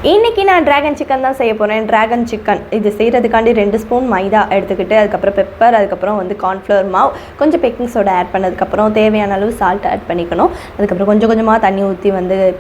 இன்றைக்கி நான் dragon chicken தான் செய்ய போகிறேன். ட்ராகன் சிக்கன் இது செய்கிறதுக்காண்டி 2 ஸ்பூன் மைதா எடுத்துக்கிட்டு, அதுக்கப்புறம் பெப்பர், அதுக்கப்புறம் கார்ன்ஃப்ளவர் மாவு, கொஞ்சம் பேக்கிங் சோடா ஆட் பண்ணதுக்கப்புறம் தேவையான அளவு சால்ட் ஆட் பண்ணிக்கணும். அதுக்கப்புறம் கொஞ்சம் கொஞ்சமாக தண்ணி ஊற்றி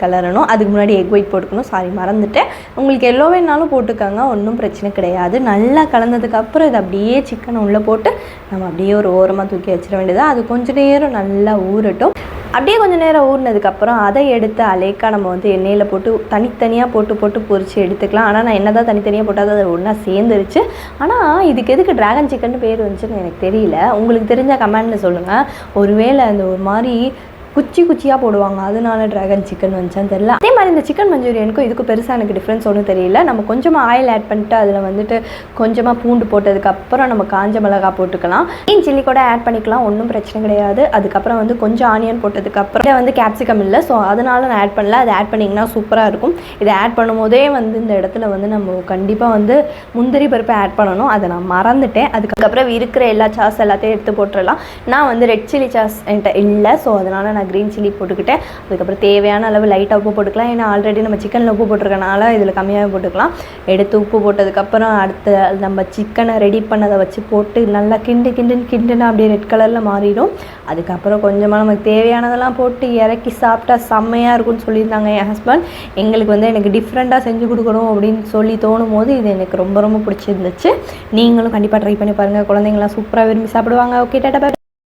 கலரணும். அதுக்கு முன்னாடி எக் ஒயிட் போட்டுக்கணும். சாரி மறந்துட்டேன். உங்களுக்கு எல்லோ வேணாலும் போட்டுக்கோங்க, ஒன்றும் பிரச்சனை கிடையாது. நல்லா கலந்ததுக்கப்புறம் இது அப்படியே சிக்கனை உள்ளே போட்டு நம்ம அப்படியே ஒரு ஓரமாக தூக்கி வச்சிட வேண்டியது. அது கொஞ்சம் நேரம் நல்லா ஊறட்டும். அப்படியே கொஞ்சம் நேரம் ஊறினதுக்கப்புறம் அதை எடுத்து அலேக்கா நம்ம எண்ணெயில் போட்டு தனித்தனியாக போட்டு பொரித்து எடுத்துக்கலாம். ஆனால் நான் என்ன தான் தனித்தனியாக போட்டால் அது ஒன்றா சேர்ந்துருச்சு. ஆனால் இதுக்கு எதுக்கு ட்ராகன் சிக்கன் பேர் வந்துச்சுன்னு எனக்கு தெரியல. உங்களுக்கு தெரிஞ்ச கமெண்டில் சொல்லுங்கள். ஒருவேளை அந்த ஒரு மாதிரி குச்சியாக போடுவாங்க, அதனால ட்ராகன் சிக்கன் வந்துச்சான்னு தெரியல. அதே மாதிரி இந்த சிக்கன் மஞ்சூரியனுக்கும் இதுக்கு பெருசாக எனக்கு டிஃப்ரென்ஸ் ஒன்றும் தெரியல. நம்ம கொஞ்சமாக ஆயில் ஆட் பண்ணிட்டு அதில் கொஞ்சமாக பூண்டு போட்டதுக்கப்புறம் நம்ம காஞ்ச மிளகா போட்டுக்கலாம். கிரீன் சில்லி கூட ஆட் பண்ணிக்கலாம், ஒன்றும் பிரச்சனை கிடையாது. அதுக்கப்புறம் கொஞ்சம் ஆனியன் போட்டதுக்கப்புறம் இதை கேப்சிகம் இல்லை, ஸோ அதனால நான் ஆட் பண்ணல. அது ஆட் பண்ணிங்கன்னா சூப்பராக இருக்கும். இதை ஆட் பண்ணும் போதே இந்த இடத்துல நம்ம கண்டிப்பாக முந்திரி பருப்பை ஆட் பண்ணணும். அதை நான் மறந்துட்டேன். அதுக்கப்புறம் இருக்கிற எல்லா சாஸ் எல்லாத்தையும் எடுத்து போட்டுடலாம். நான் ரெட் சில்லி சாஸ் என்கிட்ட இல்லை, ஸோ அதனால் நான் க்ரீன் சில்லி போட்டுக்கிட்டேன். அதுக்கப்புறம் தேவையான அளவு லைட்டாக உப்பு போட்டுக்கலாம். ஏன்னா ஆல்ரெடி நம்ம சிக்கனில் உப்பு போட்டிருக்கனால இதில் கம்மியாக போட்டுக்கலாம். எடுத்து உப்பு போட்டதுக்கப்புறம் அடுத்து நம்ம சிக்கனை ரெடி பண்ணதை வச்சு போட்டு நல்லா கிண்டுனா அப்படியே ரெட் கலரில் மாறிடும். அதுக்கப்புறம் கொஞ்சமாக நமக்கு தேவையானதெல்லாம் போட்டு இறக்கி சாப்பிட்டா செம்மையாக இருக்கும்னு சொல்லியிருந்தாங்க என் ஹஸ்பண்ட். எங்களுக்கு எனக்கு டிஃப்ரெண்ட்டாக செஞ்சு கொடுக்கணும் அப்படின்னு சொல்லி தோணும் போது இது எனக்கு ரொம்ப ரொம்ப பிடிச்சிருந்துச்சு. நீங்களும் கண்டிப்பாக ட்ரை பண்ணி பாருங்கள். குழந்தைங்களாம் சூப்பராக விரும்பி சாப்பிடுவாங்க. ஓகே, டாடா.